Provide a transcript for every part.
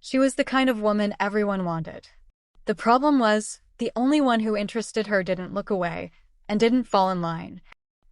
She was the kind of woman everyone wanted. The problem was, the only one who interested her didn't look away, and didn't fall in line.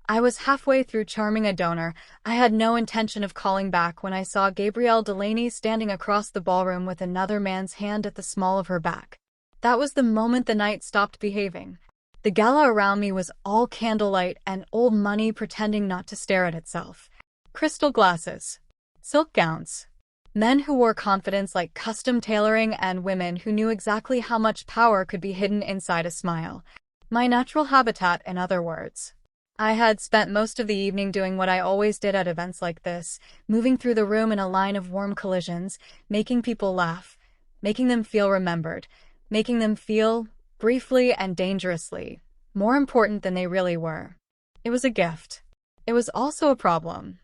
I was halfway through charming a donor. I had no intention of calling back when I saw Gabrielle Delaney standing across the ballroom with another man's hand at the small of her back. That was the moment the night stopped behaving. The gala around me was all candlelight and old money pretending not to stare at itself. Crystal glasses. Silk gowns. Men who wore confidence like custom tailoring and women who knew exactly how much power could be hidden inside a smile. My natural habitat, in other words. I had spent most of the evening doing what I always did at events like this, moving through the room in a line of warm collisions, making people laugh, making them feel remembered, making them feel, briefly and dangerously, more important than they really were. It was a gift. It was also a problem.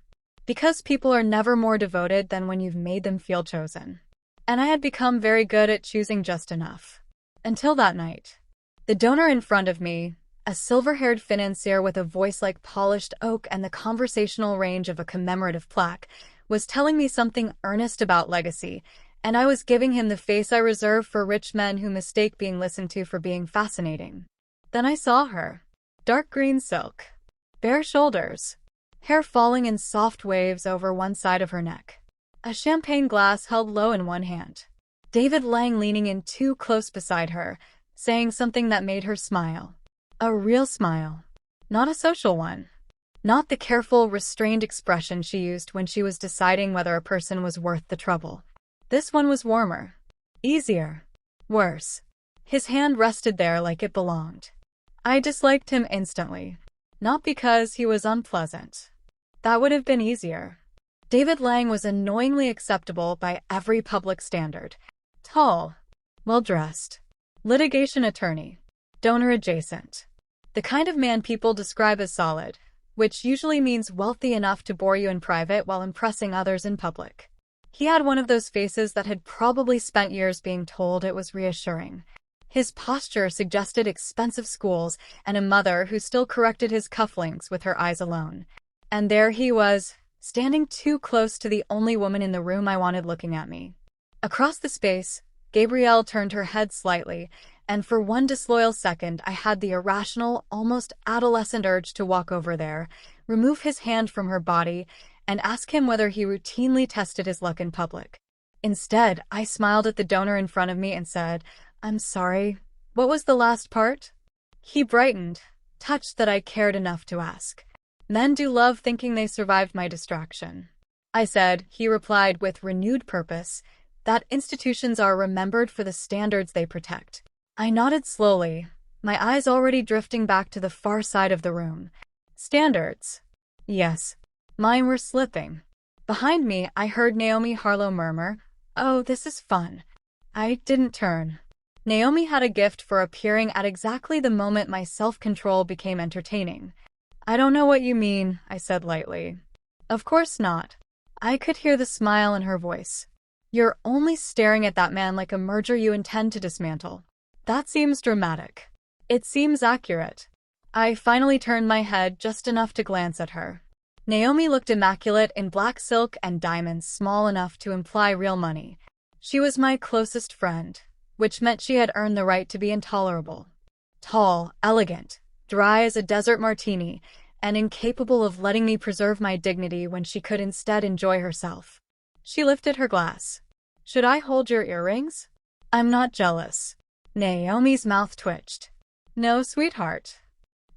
Because people are never more devoted than when you've made them feel chosen. And I had become very good at choosing just enough. Until that night. The donor in front of me, a silver-haired financier with a voice like polished oak and the conversational range of a commemorative plaque, was telling me something earnest about legacy, and I was giving him the face I reserve for rich men who mistake being listened to for being fascinating. Then I saw her. Dark green silk. Bare shoulders. Hair falling in soft waves over one side of her neck. A champagne glass held low in one hand. David Lang leaning in too close beside her, saying something that made her smile. A real smile. Not a social one. Not the careful, restrained expression she used when she was deciding whether a person was worth the trouble. This one was warmer. Easier. Worse. His hand rested there like it belonged. I disliked him instantly. Not because he was unpleasant. That would have been easier. David Lang was annoyingly acceptable by every public standard. Tall. Well-dressed. Litigation attorney. Donor adjacent. The kind of man people describe as solid, which usually means wealthy enough to bore you in private while impressing others in public. He had one of those faces that had probably spent years being told it was reassuring. His posture suggested expensive schools and a mother who still corrected his cufflinks with her eyes alone. And there he was, standing too close to the only woman in the room I wanted looking at me. Across the space, Gabrielle turned her head slightly, and for one disloyal second I had the irrational, almost adolescent urge to walk over there, remove his hand from her body, and ask him whether he routinely tested his luck in public. Instead, I smiled at the donor in front of me and said, "I'm sorry, what was the last part?" He brightened, touched that I cared enough to ask. Men do love thinking they survived my distraction. I said, he replied with renewed purpose, that institutions are remembered for the standards they protect. I nodded slowly, my eyes already drifting back to the far side of the room. Standards? Yes. Mine were slipping. Behind me, I heard Naomi Harlow murmur, "Oh, this is fun." I didn't turn. Naomi had a gift for appearing at exactly the moment my self-control became entertaining. "I don't know what you mean," I said lightly. "Of course not." I could hear the smile in her voice. "You're only staring at that man like a merger you intend to dismantle. That seems dramatic." "It seems accurate." I finally turned my head just enough to glance at her. Naomi looked immaculate in black silk and diamonds small enough to imply real money. She was my closest friend, which meant she had earned the right to be intolerable. Tall, elegant, dry as a desert martini, and incapable of letting me preserve my dignity when she could instead enjoy herself. She lifted her glass. "Should I hold your earrings?" "I'm not jealous." Naomi's mouth twitched. "No, sweetheart.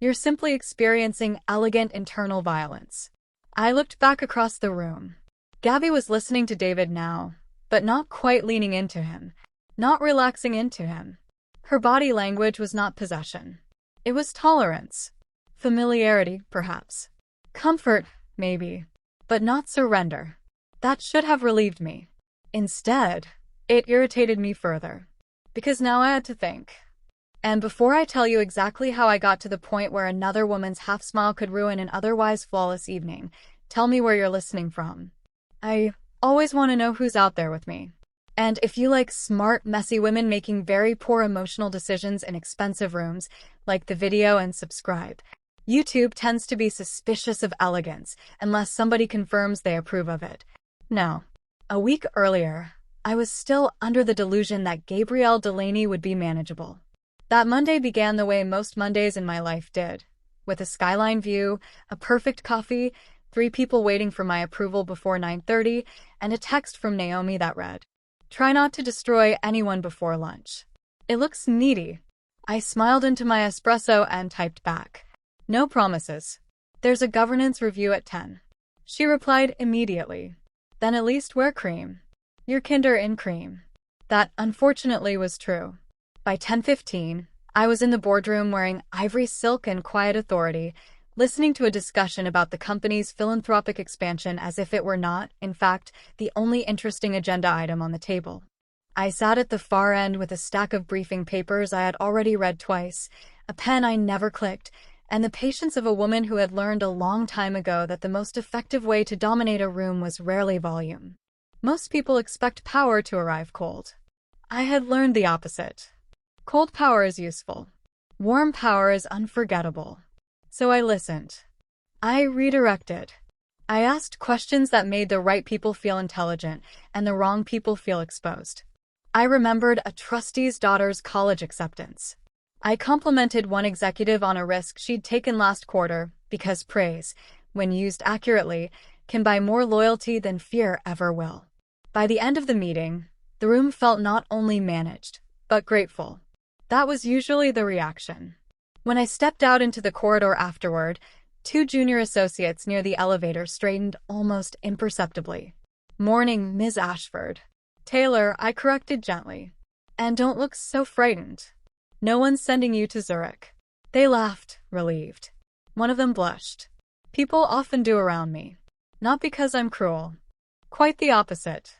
You're simply experiencing elegant internal violence." I looked back across the room. Gabi was listening to David now, but not quite leaning into him, not relaxing into him. Her body language was not possession. It was tolerance. Familiarity, perhaps. Comfort, maybe. But not surrender. That should have relieved me. Instead, it irritated me further. Because now I had to think. And before I tell you exactly how I got to the point where another woman's half-smile could ruin an otherwise flawless evening, tell me where you're listening from. I always want to know who's out there with me. And if you like smart, messy women making very poor emotional decisions in expensive rooms, like the video and subscribe. YouTube tends to be suspicious of elegance unless somebody confirms they approve of it. No. A week earlier, I was still under the delusion that Gabrielle Delaney would be manageable. That Monday began the way most Mondays in my life did, with a skyline view, a perfect coffee, 3 people waiting for my approval before 9:30, and a text from Naomi that read, "Try not to destroy anyone before lunch. It looks needy." I smiled into my espresso and typed back, "No promises. There's a governance review at 10. She replied immediately, "Then at least wear cream. Your kinder in cream." That, unfortunately, was true. By 10:15, I was in the boardroom wearing ivory silk and quiet authority, listening to a discussion about the company's philanthropic expansion as if it were not, in fact, the only interesting agenda item on the table. I sat at the far end with a stack of briefing papers I had already read twice, a pen I never clicked, and the patience of a woman who had learned a long time ago that the most effective way to dominate a room was rarely volume. Most people expect power to arrive cold. I had learned the opposite. Cold power is useful. Warm power is unforgettable. So I listened. I redirected. I asked questions that made the right people feel intelligent and the wrong people feel exposed. I remembered a trustee's daughter's college acceptance. I complimented one executive on a risk she'd taken last quarter because praise, when used accurately, can buy more loyalty than fear ever will. By the end of the meeting, the room felt not only managed, but grateful. That was usually the reaction. When I stepped out into the corridor afterward, 2 junior associates near the elevator straightened almost imperceptibly. "Morning, Ms. Ashford." "Taylor," I corrected gently. "And don't look so frightened. No one's sending you to Zurich." They laughed, relieved. One of them blushed. People often do around me. Not because I'm cruel. Quite the opposite.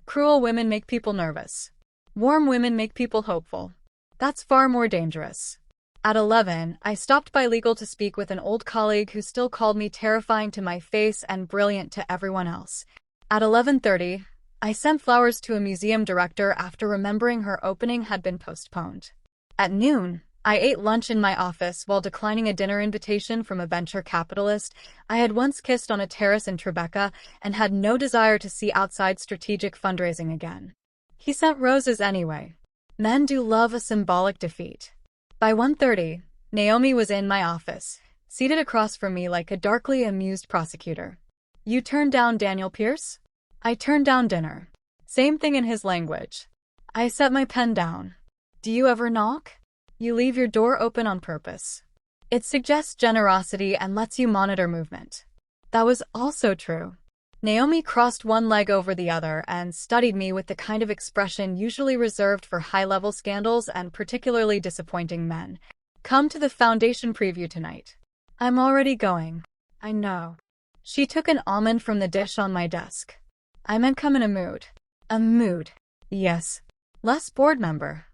Cruel women make people nervous. Warm women make people hopeful. That's far more dangerous. At 11, I stopped by legal to speak with an old colleague who still called me terrifying to my face and brilliant to everyone else. At 11:30, I sent flowers to a museum director after remembering her opening had been postponed. At noon, I ate lunch in my office while declining a dinner invitation from a venture capitalist I had once kissed on a terrace in Tribeca and had no desire to see outside strategic fundraising again. He sent roses anyway. Men do love a symbolic defeat. By 1:30, Naomi was in my office, seated across from me like a darkly amused prosecutor. "You turned down Daniel Pierce?" "I turned down dinner." Same thing in his language. I set my pen down. "Do you ever knock? You leave your door open on purpose. It suggests generosity and lets you monitor movement." That was also true. Naomi crossed one leg over the other and studied me with the kind of expression usually reserved for high-level scandals and particularly disappointing men. "Come to the foundation preview tonight." "I'm already going." "I know." She took an almond from the dish on my desk. "I meant come in a mood." "A mood." "Yes." "Less board member.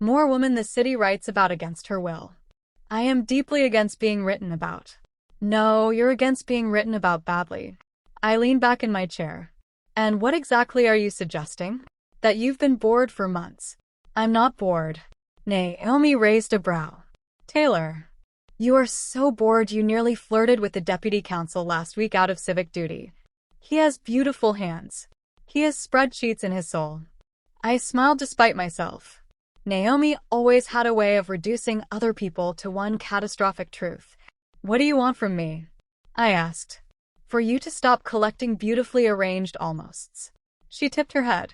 More woman the city writes about against her will." "I am deeply against being written about." "No, you're against being written about badly." I leaned back in my chair. "And what exactly are you suggesting?" "That you've been bored for months." "I'm not bored." Naomi raised a brow. "Taylor, you are so bored you nearly flirted with the deputy counsel last week out of civic duty. He has beautiful hands. He has spreadsheets in his soul." I smiled despite myself. Naomi always had a way of reducing other people to one catastrophic truth. "What do you want from me?" I asked. "For you to stop collecting beautifully arranged almosts." She tipped her head.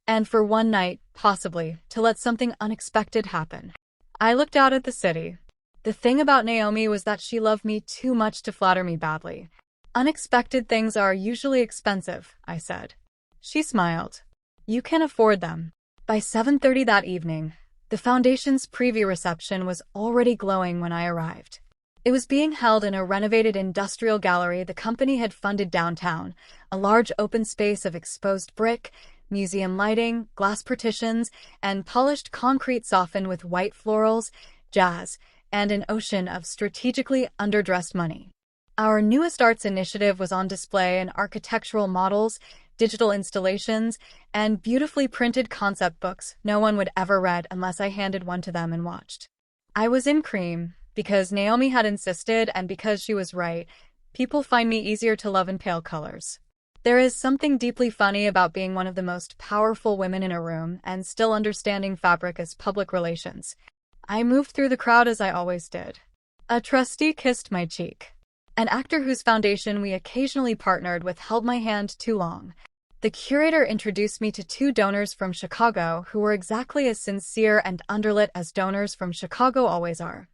"And for one night, possibly, to let something unexpected happen." I looked out at the city. The thing about Naomi was that she loved me too much to flatter me badly. "Unexpected things are usually expensive," I said. She smiled. "You can afford them." By 7:30 that evening, the Foundation's preview reception was already glowing when I arrived. It was being held in a renovated industrial gallery the company had funded downtown, a large open space of exposed brick, museum lighting, glass partitions, and polished concrete softened with white florals, jazz, and an ocean of strategically underdressed money. Our newest arts initiative was on display in architectural models, digital installations, and beautifully printed concept books no one would ever read unless I handed one to them and watched. I was in cream, because Naomi had insisted and because she was right. People find me easier to love in pale colors. There is something deeply funny about being one of the most powerful women in a room and still understanding fabric as public relations. I moved through the crowd as I always did. A trustee kissed my cheek. An actor whose foundation we occasionally partnered with held my hand too long. The curator introduced me to two donors from Chicago who were exactly as sincere and underlit as donors from Chicago always are.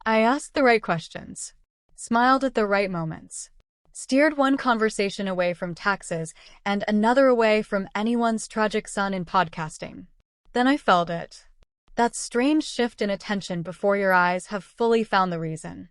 I asked the right questions, smiled at the right moments, steered one conversation away from taxes and another away from anyone's tragic son in podcasting. Then I felt it. That strange shift in attention before your eyes have fully found the reason.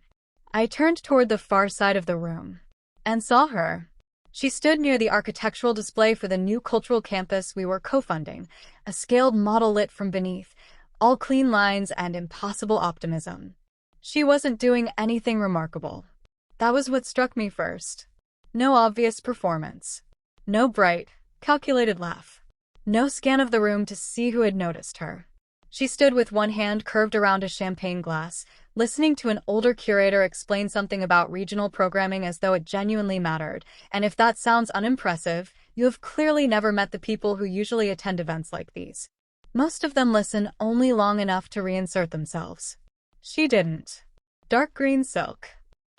I turned toward the far side of the room and saw her. She stood near the architectural display for the new cultural campus we were co-funding, a scaled model lit from beneath, all clean lines and impossible optimism. She wasn't doing anything remarkable. That was what struck me first. No obvious performance. No bright, calculated laugh. No scan of the room to see who had noticed her. She stood with one hand curved around a champagne glass, listening to an older curator explain something about regional programming as though it genuinely mattered, and if that sounds unimpressive, you have clearly never met the people who usually attend events like these. Most of them listen only long enough to reinsert themselves. She didn't. Dark green silk.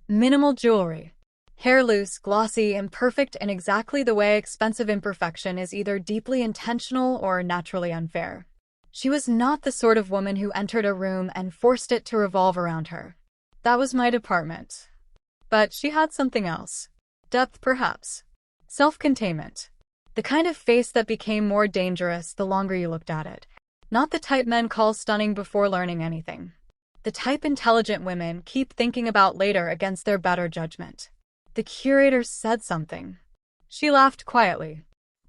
Minimal jewelry. Hair loose, glossy, imperfect in exactly the way expensive imperfection is either deeply intentional or naturally unfair. She was not the sort of woman who entered a room and forced it to revolve around her. That was my department. But she had something else. Depth, perhaps. Self-containment. The kind of face that became more dangerous the longer you looked at it. Not the type men call stunning before learning anything. The type intelligent women keep thinking about later against their better judgment. The curator said something. She laughed quietly.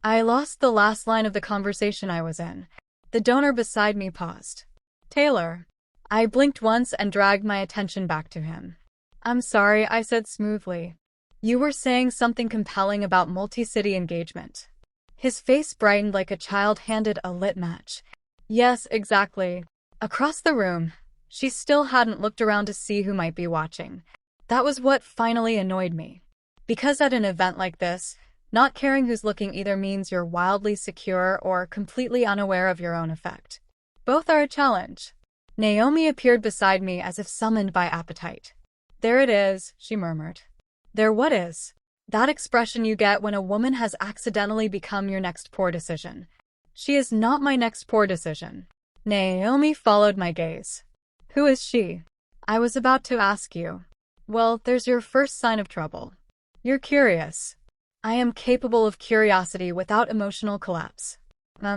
I lost the last line of the conversation I was in. The donor beside me paused. Taylor. I blinked once and dragged my attention back to him. I'm sorry, I said smoothly. You were saying something compelling about multi-city engagement. His face brightened like a child handed a lit match. Yes, exactly. Across the room, she still hadn't looked around to see who might be watching. That was what finally annoyed me. Because at an event like this, not caring who's looking either means you're wildly secure or completely unaware of your own effect. Both are a challenge. Naomi appeared beside me as if summoned by appetite. There it is, she murmured. There what is? That expression you get when a woman has accidentally become your next poor decision. She is not my next poor decision. Naomi followed my gaze. Who is she? I was about to ask you. Well, there's your first sign of trouble. You're curious. I am capable of curiosity without emotional collapse.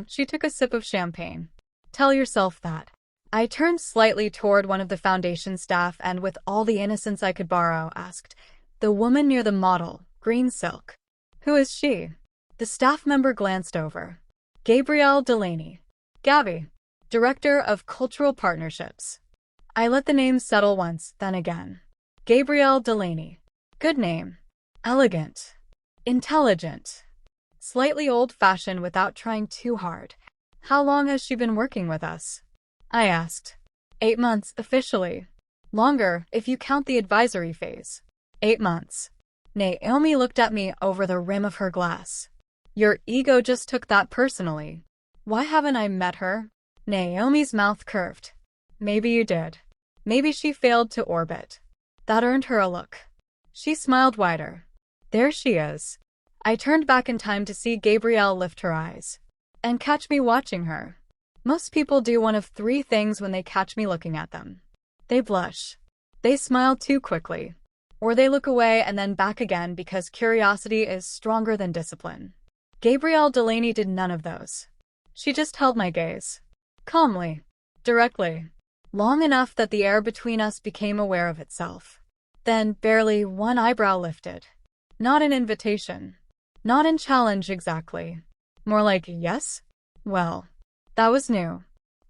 She took a sip of champagne. Tell yourself that. I turned slightly toward one of the foundation staff and with all the innocence I could borrow, asked, the woman near the model, green silk. Who is she? The staff member glanced over. Gabrielle Delaney. Gabi. Director of Cultural Partnerships. I let the name settle once, then again. Gabrielle Delaney. Good name. Elegant. Intelligent. Slightly old-fashioned without trying too hard. How long has she been working with us? I asked. 8 months, officially. Longer, if you count the advisory phase. 8 months. Naomi looked at me over the rim of her glass. Your ego just took that personally. Why haven't I met her? Naomi's mouth curved. Maybe you did. Maybe she failed to orbit. That earned her a look. She smiled wider. There she is. I turned back in time to see Gabrielle lift her eyes. And catch me watching her. Most people do one of 3 things when they catch me looking at them. They blush. They smile too quickly. Or they look away and then back again because curiosity is stronger than discipline. Gabrielle Delaney did none of those. She just held my gaze. Calmly. Directly. Long enough that the air between us became aware of itself. Then barely one eyebrow lifted. Not an invitation. Not in challenge exactly. More like yes? Well, that was new.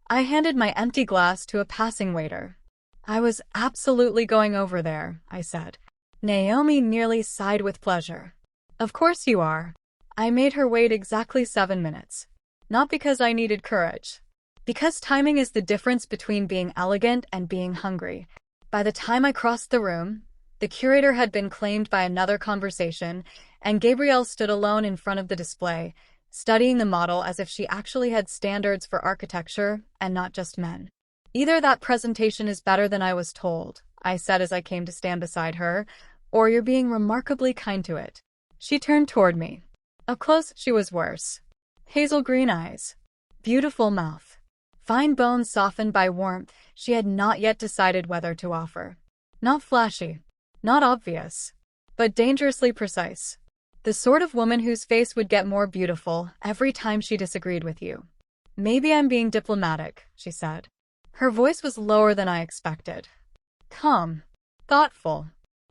I handed my empty glass to a passing waiter. I was absolutely going over there, I said. Naomi nearly sighed with pleasure. Of course you are. I made her wait exactly 7 minutes. Not because I needed courage. Because timing is the difference between being elegant and being hungry. By the time I crossed the room, the curator had been claimed by another conversation, and Gabrielle stood alone in front of the display, studying the model as if she actually had standards for architecture and not just men. Either that presentation is better than I was told, I said as I came to stand beside her, or you're being remarkably kind to it. She turned toward me. Up close, she was worse. Hazel green eyes. Beautiful mouth. Fine bones softened by warmth she had not yet decided whether to offer. Not flashy. Not obvious. But dangerously precise. The sort of woman whose face would get more beautiful every time she disagreed with you. Maybe I'm being diplomatic, she said. Her voice was lower than I expected. Calm. Thoughtful.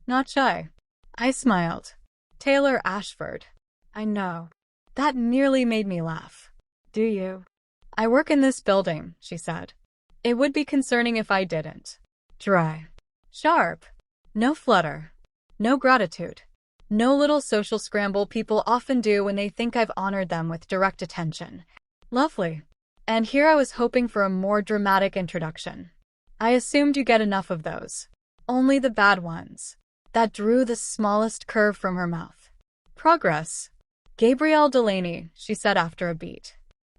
Not shy. I smiled. Taylor Ashford. I know. That nearly made me laugh. Do you? I work in this building, she said. It would be concerning if I didn't. Dry. Sharp. No flutter. No gratitude. No little social scramble people often do when they think I've honored them with direct attention. Lovely. And here I was hoping for a more dramatic introduction. I assumed you get enough of those. Only the bad ones. That drew the smallest curve from her mouth. Progress. Gabrielle Delaney, she said after a beat.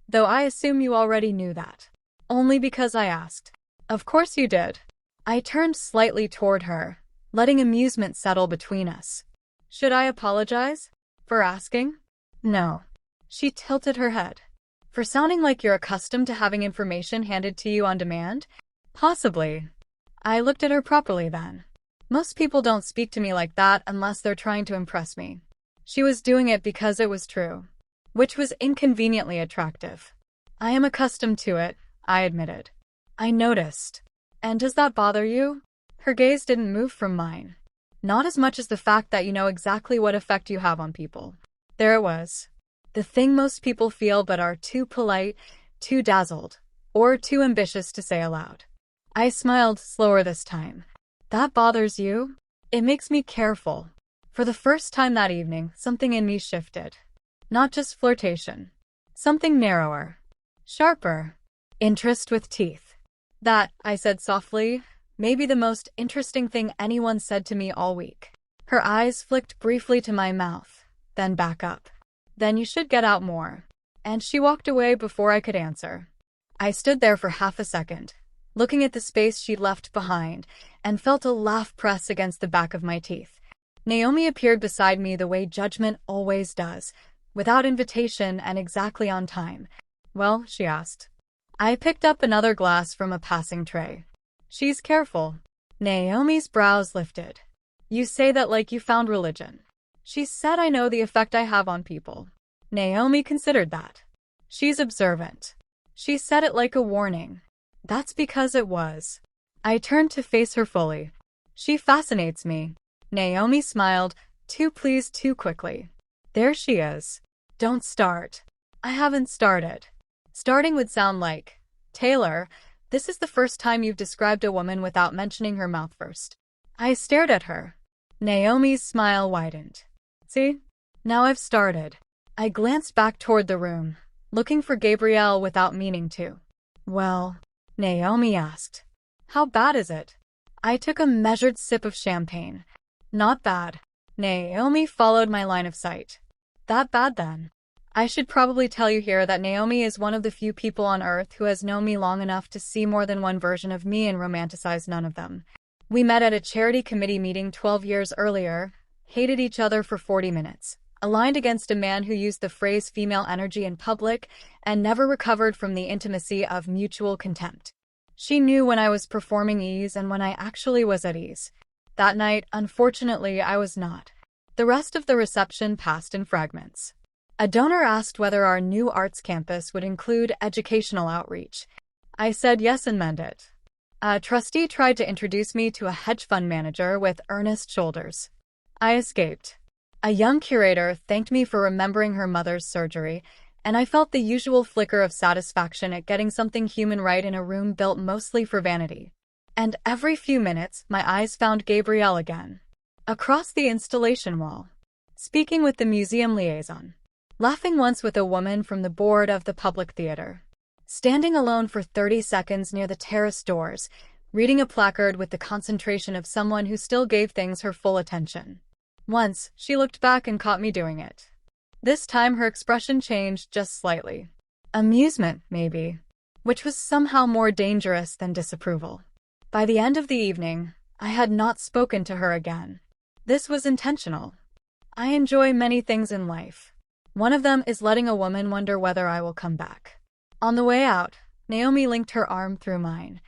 Though I assume you already knew that. Only because I asked. Of course you did. I turned slightly toward her, letting amusement settle between us. Should I apologize? For asking? No. She tilted her head. For sounding like you're accustomed to having information handed to you on demand? Possibly. I looked at her properly then. Most people don't speak to me like that unless they're trying to impress me. She was doing it because it was true, which was inconveniently attractive. I am accustomed to it, I admitted. I noticed. And does that bother you? Her gaze didn't move from mine. Not as much as the fact that you know exactly what effect you have on people. There it was. The thing most people feel but are too polite, too dazzled, or too ambitious to say aloud. I smiled slower this time. That bothers you? It makes me careful. For the first time that evening, something in me shifted. Not just flirtation. Something narrower. Sharper. Interest with teeth. That, I said softly, may be the most interesting thing anyone said to me all week. Her eyes flicked briefly to my mouth, then back up. Then you should get out more. And she walked away before I could answer. I stood there for half a second, looking at the space she'd left behind, and felt a laugh press against the back of my teeth. Naomi appeared beside me the way judgment always does, without invitation and exactly on time. Well, she asked. I picked up another glass from a passing tray. She's careful. Naomi's brows lifted. You say that like you found religion. She said I know the effect I have on people. Naomi considered that. She's observant. She said it like a warning. That's because it was. I turned to face her fully. She fascinates me. Naomi smiled, too pleased too quickly. There she is. Don't start. I haven't started. Starting would sound like, Taylor, this is the first time you've described a woman without mentioning her mouth first. I stared at her. Naomi's smile widened. See? Now I've started. I glanced back toward the room, looking for Gabrielle without meaning to. Well, Naomi asked. How bad is it? I took a measured sip of champagne. Not bad. Naomi followed my line of sight. That bad then. I should probably tell you here that Naomi is one of the few people on earth who has known me long enough to see more than one version of me and romanticize none of them. We met at a charity committee meeting 12 years earlier, hated each other for 40 minutes, aligned against a man who used the phrase female energy in public, and never recovered from the intimacy of mutual contempt. She knew when I was performing ease and when I actually was at ease. That night, unfortunately, I was not. The rest of the reception passed in fragments. A donor asked whether our new arts campus would include educational outreach. I said yes and meant it. A trustee tried to introduce me to a hedge fund manager with earnest shoulders. I escaped. A young curator thanked me for remembering her mother's surgery, and I felt the usual flicker of satisfaction at getting something human right in a room built mostly for vanity. And every few minutes, my eyes found Gabrielle again. Across the installation wall. Speaking with the museum liaison. Laughing once with a woman from the board of the public theater. Standing alone for 30 seconds near the terrace doors, reading a placard with the concentration of someone who still gave things her full attention. Once, she looked back and caught me doing it. This time her expression changed just slightly. Amusement, maybe, which was somehow more dangerous than disapproval. By the end of the evening, I had not spoken to her again. This was intentional. I enjoy many things in life. One of them is letting a woman wonder whether I will come back. On the way out, Naomi linked her arm through mine.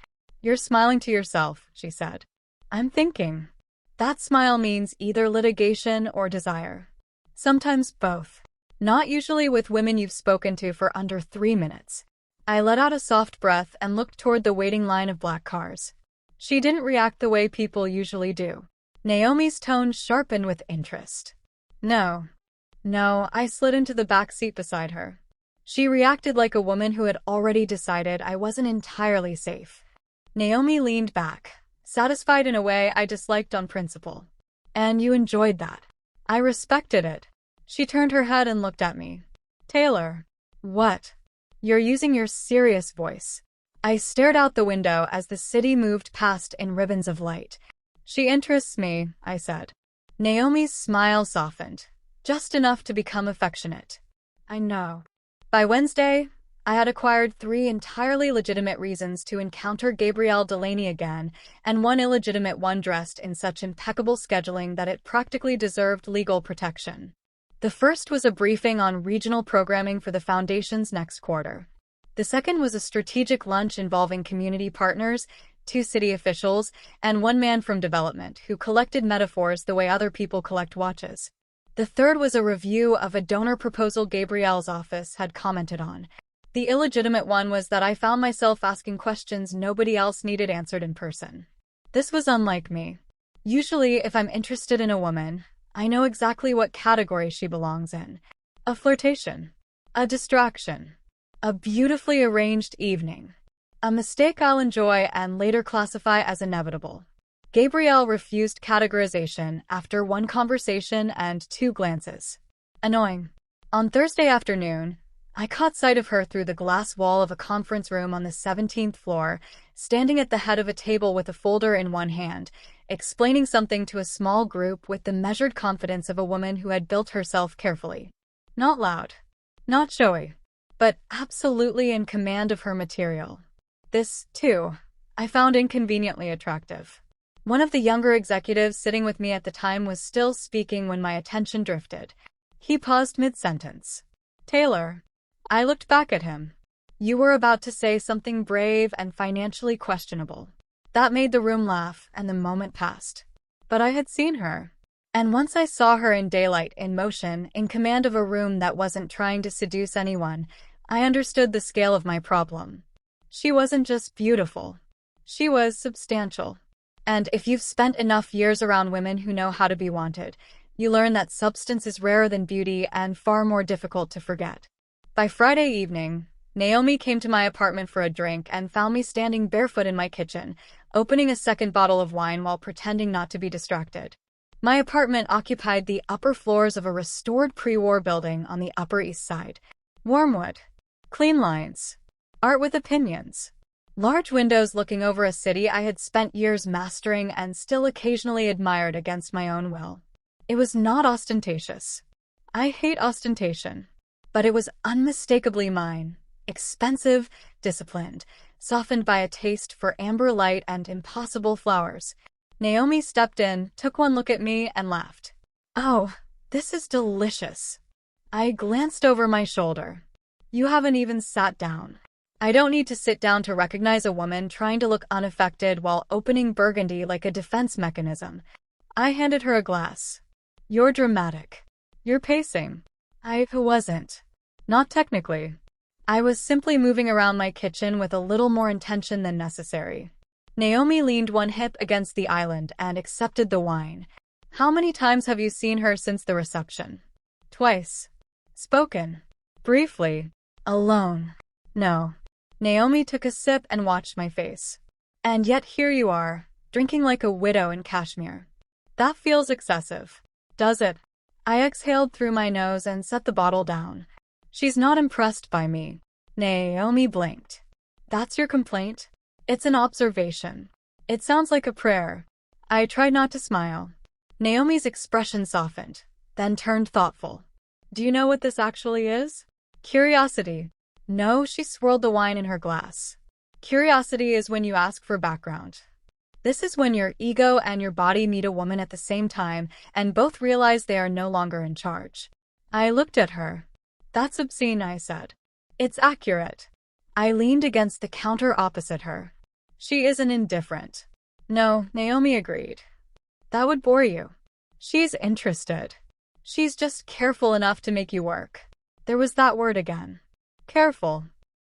"You're smiling to yourself," she said. "I'm thinking." That smile means either litigation or desire. Sometimes both. Not usually with women you've spoken to for under 3 minutes. I let out a soft breath and looked toward the waiting line of black cars. She didn't react the way people usually do. Naomi's tone sharpened with interest. No, I slid into the back seat beside her. She reacted like a woman who had already decided I wasn't entirely safe. Naomi leaned back, satisfied in a way I disliked on principle. "And you enjoyed that." I respected it. She turned her head and looked at me. "Taylor." "What?" "You're using your serious voice." I stared out the window as the city moved past in ribbons of light. "She interests me," I said. Naomi's smile softened, just enough to become affectionate. "I know." By Wednesday, I had acquired 3 entirely legitimate reasons to encounter Gabrielle Delaney again, and 1 illegitimate one dressed in such impeccable scheduling that it practically deserved legal protection. The first was a briefing on regional programming for the Foundation's next quarter. The second was a strategic lunch involving community partners, 2 city officials, and 1 man from development who collected metaphors the way other people collect watches. The third was a review of a donor proposal Gabrielle's office had commented on. The illegitimate one was that I found myself asking questions nobody else needed answered in person. This was unlike me. Usually, if I'm interested in a woman, I know exactly what category she belongs in. A flirtation. A distraction. A beautifully arranged evening. A mistake I'll enjoy and later classify as inevitable. Gabrielle refused categorization after 1 conversation and 2 glances. Annoying. On Thursday afternoon, I caught sight of her through the glass wall of a conference room on the 17th floor, standing at the head of a table with a folder in one hand, explaining something to a small group with the measured confidence of a woman who had built herself carefully. Not loud. Not showy. But absolutely in command of her material. This, too, I found inconveniently attractive. One of the younger executives sitting with me at the time was still speaking when my attention drifted. He paused mid-sentence. "Taylor." I looked back at him. "You were about to say something brave and financially questionable." That made the room laugh, and the moment passed. But I had seen her. And once I saw her in daylight, in motion, in command of a room that wasn't trying to seduce anyone, I understood the scale of my problem. She wasn't just beautiful. She was substantial. And if you've spent enough years around women who know how to be wanted, you learn that substance is rarer than beauty and far more difficult to forget. By Friday evening, Naomi came to my apartment for a drink and found me standing barefoot in my kitchen, opening a second bottle of wine while pretending not to be distracted. My apartment occupied the upper floors of a restored pre-war building on the Upper East Side. Warm wood. Clean lines. Art with opinions. Large windows looking over a city I had spent years mastering and still occasionally admired against my own will. It was not ostentatious. I hate ostentation. But it was unmistakably mine. Expensive, disciplined, softened by a taste for amber light and impossible flowers. Naomi stepped in, took 1 look at me, and laughed. "Oh, this is delicious." I glanced over my shoulder. "You haven't even sat down." I don't need to sit down to recognize a woman trying to look unaffected while opening Burgundy like a defense mechanism. I handed her a glass. "You're dramatic. You're pacing." I wasn't. Not technically. I was simply moving around my kitchen with a little more intention than necessary. Naomi leaned 1 hip against the island and accepted the wine. "How many times have you seen her since the reception?" "Twice." "Spoken?" "Briefly." "Alone?" "No." Naomi took a sip and watched my face. "And yet here you are, drinking like a widow in Kashmir." "That feels excessive." "Does it?" I exhaled through my nose and set the bottle down. "She's not impressed by me." Naomi blinked. "That's your complaint?" "It's an observation." "It sounds like a prayer." I tried not to smile. Naomi's expression softened, then turned thoughtful. Do you know what this actually is? Curiosity. No, she swirled the wine in her glass. Curiosity is when you ask for background. This is when your ego and your body meet a woman at the same time and both realize they are no longer in charge. I looked at her. That's obscene, I said. It's accurate. I leaned against the counter opposite her. She isn't indifferent. No, Naomi agreed. That would bore you. She's interested. She's just careful enough to make you work. There was that word again. Careful.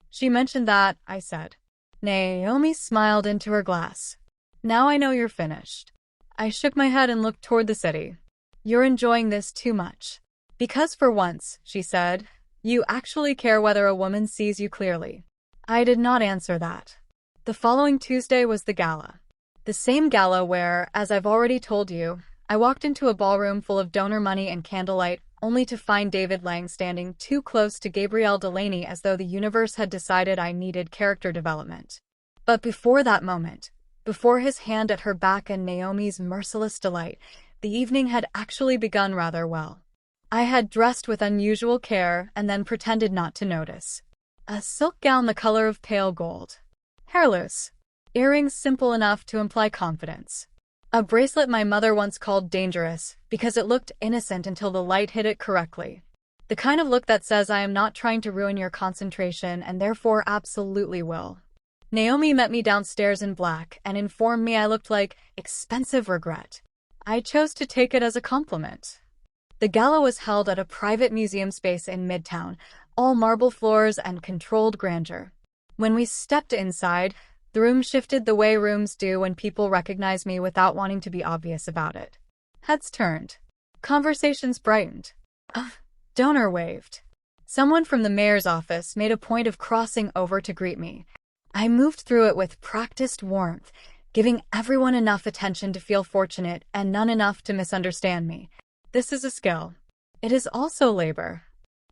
She mentioned that, I said. Naomi smiled into her glass. Now I know you're finished. I shook my head and looked toward the city. You're enjoying this too much. Because for once, she said, you actually care whether a woman sees you clearly. I did not answer that. The following Tuesday was the gala. The same gala where, as I've already told you, I walked into a ballroom full of donor money and candlelight, only to find David Lang standing too close to Gabrielle Delaney as though the universe had decided I needed character development. But before that moment, before his hand at her back and Naomi's merciless delight, the evening had actually begun rather well. I had dressed with unusual care and then pretended not to notice. A silk gown the color of pale gold. Hairless. Earrings simple enough to imply confidence. A bracelet my mother once called dangerous because it looked innocent until the light hit it correctly. The kind of look that says I am not trying to ruin your concentration and therefore absolutely will. Naomi met me downstairs in black and informed me I looked like expensive regret. I chose to take it as a compliment. The gala was held at a private museum space in Midtown, all marble floors and controlled grandeur. When we stepped inside, the room shifted the way rooms do when people recognize me without wanting to be obvious about it. Heads turned. Conversations brightened. A donor waved. Someone from the mayor's office made a point of crossing over to greet me. I moved through it with practiced warmth, giving everyone enough attention to feel fortunate and none enough to misunderstand me. This is a skill. It is also labor.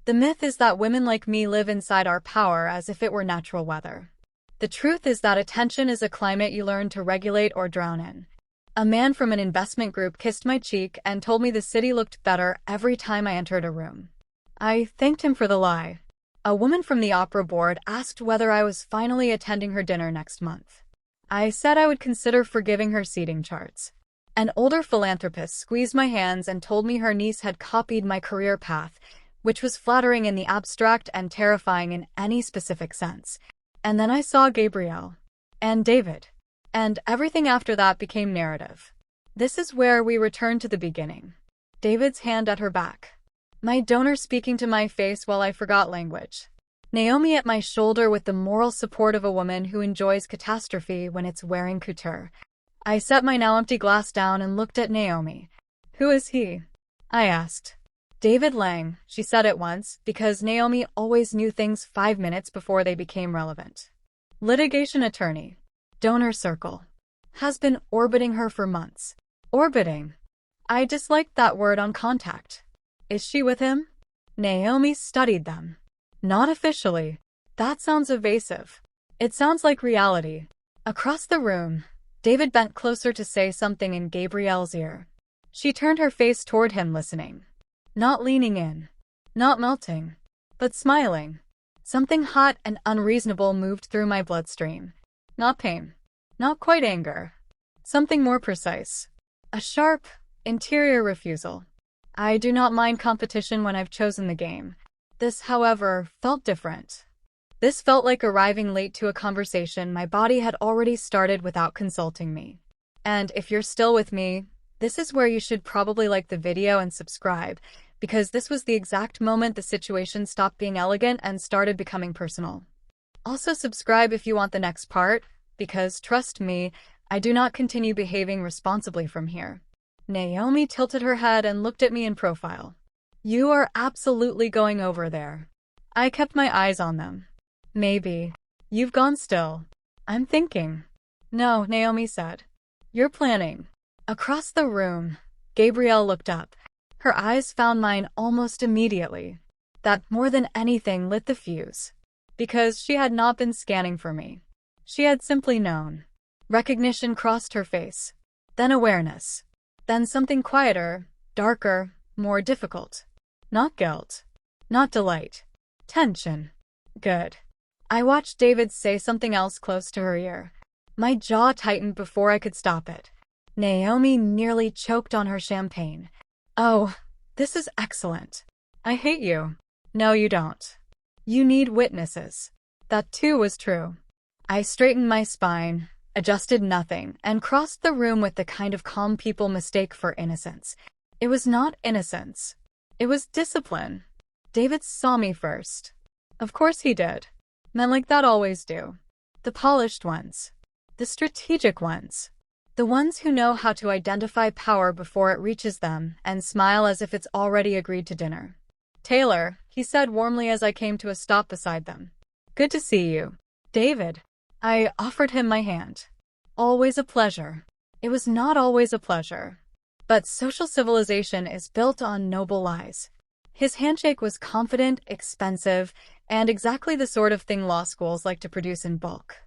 The myth is that women like me live inside our power as if it were natural weather. The truth is that attention is a climate you learn to regulate or drown in. A man from an investment group kissed my cheek and told me the city looked better every time I entered a room. I thanked him for the lie. A woman from the opera board asked whether I was finally attending her dinner next month. I said I would consider forgiving her seating charts. An older philanthropist squeezed my hands and told me her niece had copied my career path, which was flattering in the abstract and terrifying in any specific sense. And then I saw Gabrielle. And David. And everything after that became narrative. This is where we return to the beginning. David's hand at her back. My donor speaking to my face while I forgot language. Naomi at my shoulder with the moral support of a woman who enjoys catastrophe when it's wearing couture. I set my now empty glass down and looked at Naomi. Who is he? I asked. David Lang, she said at once, because Naomi always knew things 5 minutes before they became relevant. Litigation attorney. Donor circle. Has been orbiting her for months. Orbiting. I disliked that word on contact. Is she with him? Naomi studied them. Not officially. That sounds evasive. It sounds like reality. Across the room, David bent closer to say something in Gabrielle's ear. She turned her face toward him, listening. Not leaning in. Not melting. But smiling. Something hot and unreasonable moved through my bloodstream. Not pain. Not quite anger. Something more precise. A sharp, interior refusal. I do not mind competition when I've chosen the game. This, however, felt different. This felt like arriving late to a conversation my body had already started without consulting me. And if you're still with me, this is where you should probably like the video and subscribe, because this was the exact moment the situation stopped being elegant and started becoming personal. Also subscribe if you want the next part, because trust me, I do not continue behaving responsibly from here. Naomi tilted her head and looked at me in profile. You are absolutely going over there. I kept my eyes on them. Maybe. You've gone still. I'm thinking. No, Naomi said. You're planning. Across the room, Gabrielle looked up. Her eyes found mine almost immediately. That more than anything lit the fuse. Because she had not been scanning for me. She had simply known. Recognition crossed her face. Then awareness. Then something quieter, darker, more difficult. Not guilt. Not delight. Tension. Good. I watched David say something else close to her ear. My jaw tightened before I could stop it. Naomi nearly choked on her champagne. Oh, this is excellent. I hate you. No, you don't. You need witnesses. That too was true. I straightened my spine, adjusted nothing, and crossed the room with the kind of calm people mistake for innocence. It was not innocence. It was discipline. David saw me first. Of course he did. Men like that always do. The polished ones. The strategic ones. The ones who know how to identify power before it reaches them and smile as if it's already agreed to dinner. Taylor, he said warmly as I came to a stop beside them. Good to see you. David. I offered him my hand. Always a pleasure. It was not always a pleasure. But social civilization is built on noble lies. His handshake was confident, expensive, and exactly the sort of thing law schools like to produce in bulk.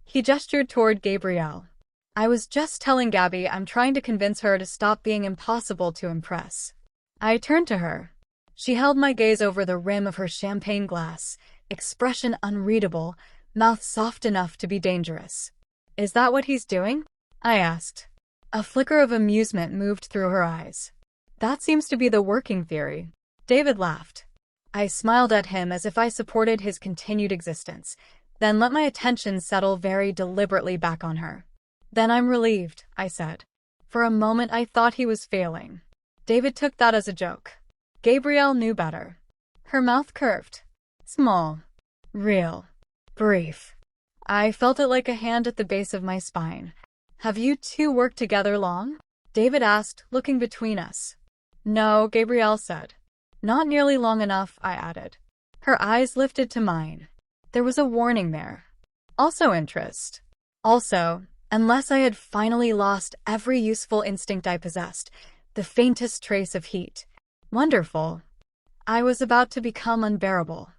He gestured toward Gabrielle. I was just telling Gabi I'm trying to convince her to stop being impossible to impress. I turned to her. She held my gaze over the rim of her champagne glass, expression unreadable, mouth soft enough to be dangerous. Is that what he's doing? I asked. A flicker of amusement moved through her eyes. That seems to be the working theory. David laughed. I smiled at him as if I supported his continued existence, then let my attention settle very deliberately back on her. Then I'm relieved, I said. For a moment I thought he was failing. David took that as a joke. Gabrielle knew better. Her mouth curved. Small. Real. Brief. I felt it like a hand at the base of my spine. Have you two worked together long? David asked, looking between us. No, Gabrielle said. Not nearly long enough, I added. Her eyes lifted to mine. There was a warning there. Also interest. Also, unless I had finally lost every useful instinct I possessed, the faintest trace of heat. Wonderful. I was about to become unbearable.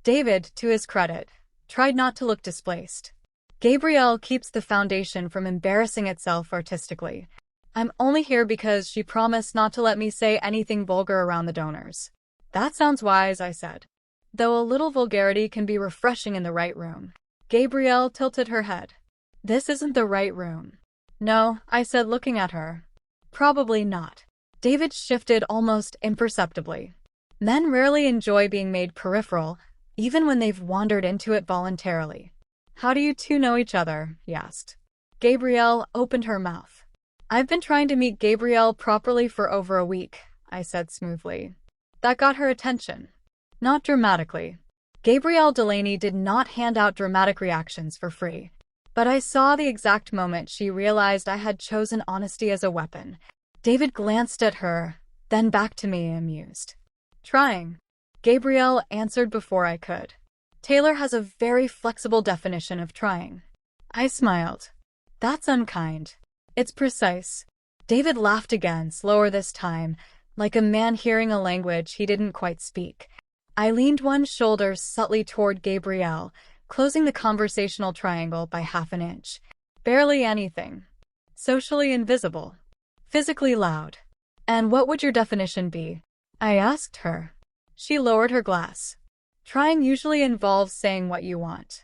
David, to his credit, tried not to look displaced. Gabrielle keeps the foundation from embarrassing itself artistically. I'm only here because she promised not to let me say anything vulgar around the donors. That sounds wise, I said. Though a little vulgarity can be refreshing in the right room. Gabrielle tilted her head. This isn't the right room. No, I said, looking at her. Probably not. David shifted almost imperceptibly. Men rarely enjoy being made peripheral, even when they've wandered into it voluntarily. How do you two know each other? He asked. Gabrielle opened her mouth. I've been trying to meet Gabrielle properly for over a week, I said smoothly. That got her attention. Not dramatically. Gabrielle Delaney did not hand out dramatic reactions for free. But I saw the exact moment she realized I had chosen honesty as a weapon. David glanced at her, then back to me, amused. Trying. Gabrielle answered before I could. Taylor has a very flexible definition of trying. I smiled. That's unkind. It's precise. David laughed again, slower this time, like a man hearing a language he didn't quite speak. I leaned one shoulder subtly toward Gabrielle, closing the conversational triangle by half an inch. Barely anything. Socially invisible. Physically loud. And what would your definition be? I asked her. She lowered her glass. Trying usually involves saying what you want.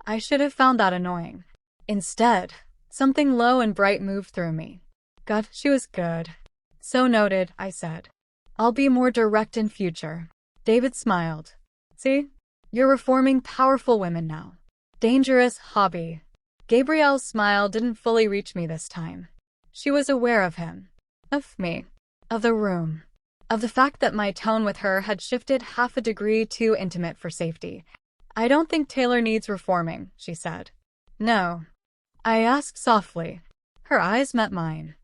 I should have found that annoying. Instead, something low and bright moved through me. God, she was good. So noted, I said. I'll be more direct in future. David smiled. See? You're reforming powerful women now. Dangerous hobby. Gabrielle's smile didn't fully reach me this time. She was aware of him. Of me. Of the room. Of the fact that my tone with her had shifted half a degree too intimate for safety. I don't think Taylor needs reforming, she said. No. I asked softly. Her eyes met mine.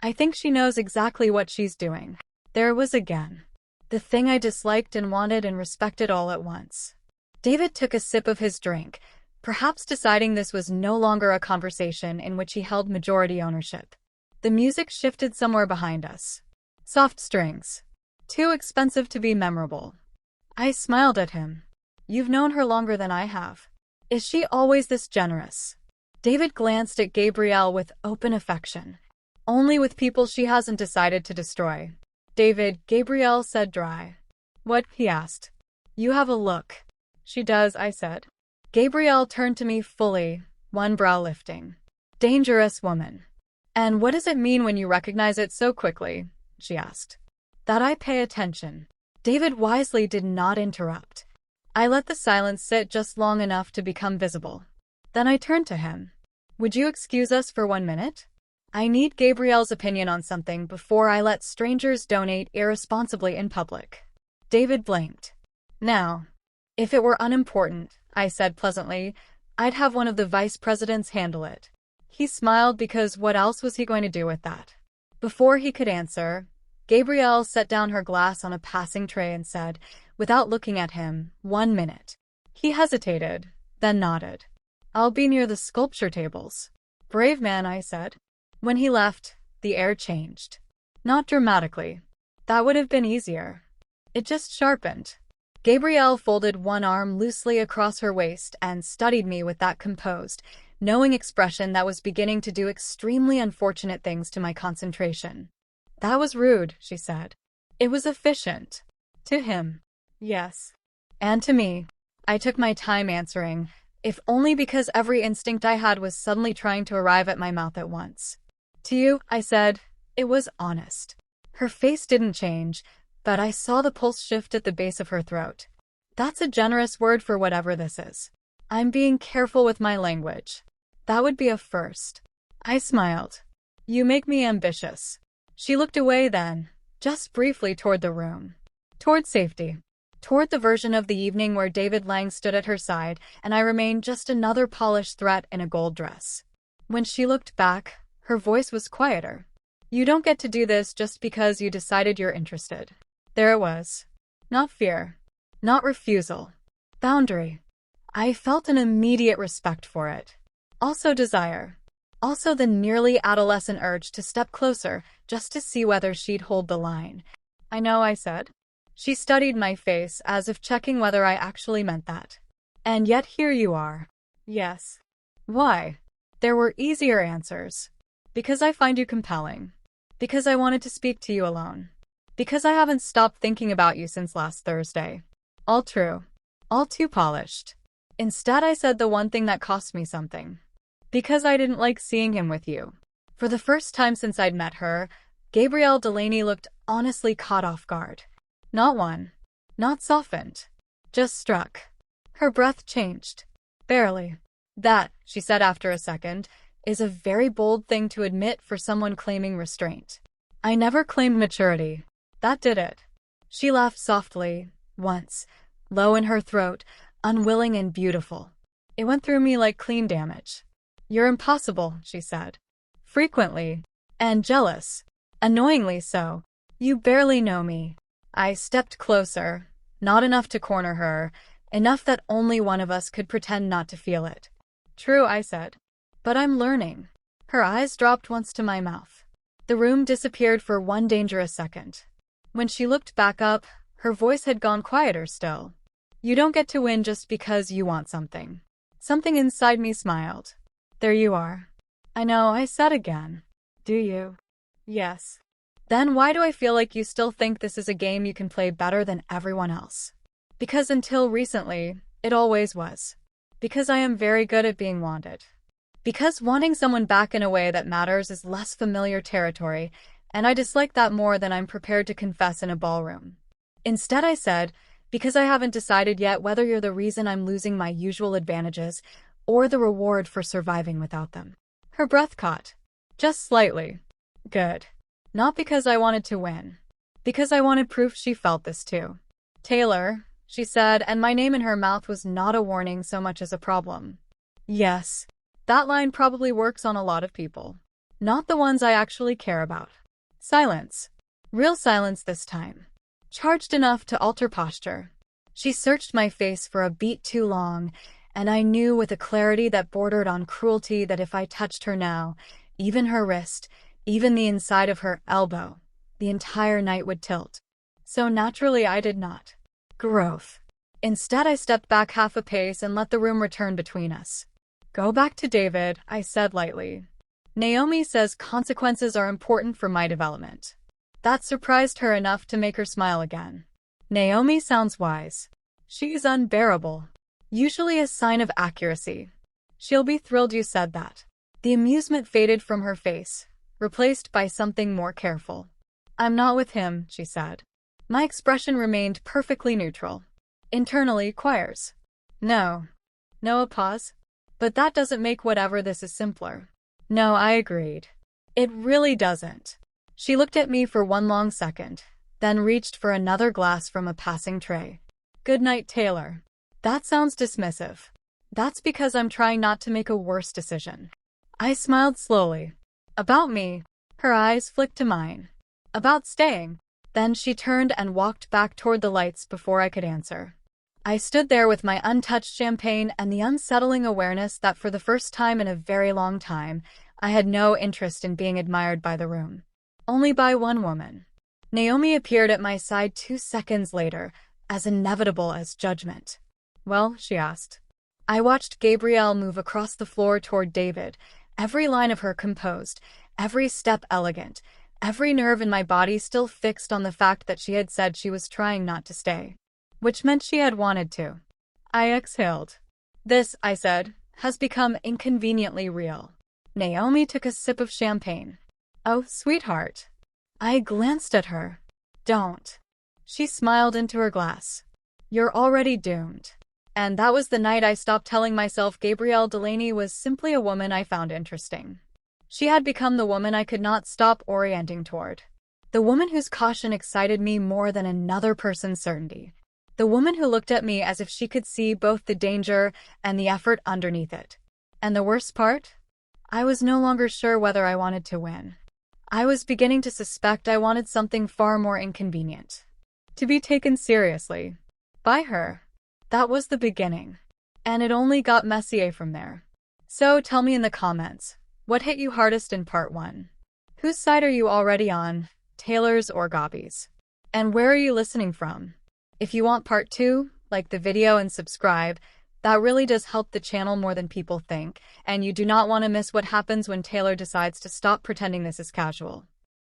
I think she knows exactly what she's doing. There it was again. The thing I disliked and wanted and respected all at once. David took a sip of his drink, perhaps deciding this was no longer a conversation in which he held majority ownership. The music shifted somewhere behind us. Soft strings. Too expensive to be memorable. I smiled at him. You've known her longer than I have. Is she always this generous? David glanced at Gabrielle with open affection. Only with people she hasn't decided to destroy. David, Gabrielle said dry. What? He asked. You have a look. She does, I said. Gabrielle turned to me fully, one brow lifting. Dangerous woman. And what does it mean when you recognize it so quickly? She asked. That I pay attention. David wisely did not interrupt. I let the silence sit just long enough to become visible. Then I turned to him. Would you excuse us for 1 minute? I need Gabrielle's opinion on something before I let strangers donate irresponsibly in public. David blinked. Now, if it were unimportant, I said pleasantly, I'd have one of the vice presidents handle it. He smiled because what else was he going to do with that? Before he could answer, Gabrielle set down her glass on a passing tray and said, without looking at him, 1 minute. He hesitated, then nodded. I'll be near the sculpture tables. Brave man, I said. When he left, the air changed. Not dramatically. That would have been easier. It just sharpened. Gabrielle folded one arm loosely across her waist and studied me with that composed, knowing expression that was beginning to do extremely unfortunate things to my concentration. That was rude, she said. It was efficient. To him. Yes. And to me. I took my time answering, if only because every instinct I had was suddenly trying to arrive at my mouth at once. To you, I said, it was honest. Her face didn't change, but I saw the pulse shift at the base of her throat. That's a generous word for whatever this is. I'm being careful with my language. That would be a first. I smiled. You make me ambitious. She looked away then, just briefly toward the room. Toward safety. Toward the version of the evening where David Lang stood at her side and I remained just another polished threat in a gold dress. When she looked back, her voice was quieter. You don't get to do this just because you decided you're interested. There it was. Not fear. Not refusal. Boundary. I felt an immediate respect for it. Also desire. Also the nearly adolescent urge to step closer just to see whether she'd hold the line. I know, I said. She studied my face as if checking whether I actually meant that. And yet here you are. Yes. Why? There were easier answers. Because I find you compelling. Because I wanted to speak to you alone. Because I haven't stopped thinking about you since last Thursday. All true. All too polished. Instead, I said the one thing that cost me something. Because I didn't like seeing him with you. For the first time since I'd met her, Gabrielle Delaney looked honestly caught off guard. Not won. Not softened. Just struck. Her breath changed. Barely. That, she said after a second, is a very bold thing to admit for someone claiming restraint. I never claimed maturity. That did it. She laughed softly, once, low in her throat, unwilling and beautiful. It went through me like clean damage. You're impossible, she said. Frequently. And jealous. Annoyingly so. You barely know me. I stepped closer, not enough to corner her, enough that only one of us could pretend not to feel it. True, I said. But I'm learning. Her eyes dropped once to my mouth. The room disappeared for one dangerous second. When she looked back up, her voice had gone quieter still. You don't get to win just because you want something. Something inside me smiled. There you are. I know, I said again. Do you? Yes. Then why do I feel like you still think this is a game you can play better than everyone else? Because until recently, it always was. Because I am very good at being wanted. Because wanting someone back in a way that matters is less familiar territory, and I dislike that more than I'm prepared to confess in a ballroom. Instead, I said, because I haven't decided yet whether you're the reason I'm losing my usual advantages or the reward for surviving without them. Her breath caught. Just slightly. Good. Not because I wanted to win. Because I wanted proof she felt this too. Taylor, she said, and my name in her mouth was not a warning so much as a problem. Yes. That line probably works on a lot of people. Not the ones I actually care about. Silence. Real silence this time. Charged enough to alter posture. She searched my face for a beat too long, and I knew with a clarity that bordered on cruelty that if I touched her now, even her wrist, even the inside of her elbow, the entire night would tilt. So naturally I did not. Growth. Instead I stepped back half a pace and let the room return between us. Go back to David, I said lightly. Naomi says consequences are important for my development. That surprised her enough to make her smile again. Naomi sounds wise. She's unbearable. Usually a sign of accuracy. She'll be thrilled you said that. The amusement faded from her face, replaced by something more careful. I'm not with him, she said. My expression remained perfectly neutral. Internally, choirs. No. Noah pause. But that doesn't make whatever this is simpler. No, I agreed. It really doesn't. She looked at me for one long second, then reached for another glass from a passing tray. Good night, Taylor. That sounds dismissive. That's because I'm trying not to make a worse decision. I smiled slowly. About me. Her eyes flicked to mine. About staying. Then she turned and walked back toward the lights before I could answer. I stood there with my untouched champagne and the unsettling awareness that for the first time in a very long time, I had no interest in being admired by the room. Only by one woman. Naomi appeared at my side 2 seconds later, as inevitable as judgment. Well, she asked. I watched Gabrielle move across the floor toward David, every line of her composed, every step elegant, every nerve in my body still fixed on the fact that she had said she was trying not to stay. Which meant she had wanted to. I exhaled. This, I said, has become inconveniently real. Naomi took a sip of champagne. Oh, sweetheart. I glanced at her. Don't. She smiled into her glass. You're already doomed. And that was the night I stopped telling myself Gabrielle Delaney was simply a woman I found interesting. She had become the woman I could not stop orienting toward. The woman whose caution excited me more than another person's certainty. The woman who looked at me as if she could see both the danger and the effort underneath it. And the worst part? I was no longer sure whether I wanted to win. I was beginning to suspect I wanted something far more inconvenient. To be taken seriously. By her. That was the beginning. And it only got messier from there. So tell me in the comments, what hit you hardest in part 1? Whose side are you already on, Taylor's or Gabi's? And where are you listening from? If you want part 2, like the video and subscribe. That really does help the channel more than people think, and you do not want to miss what happens when Taylor decides to stop pretending this is casual.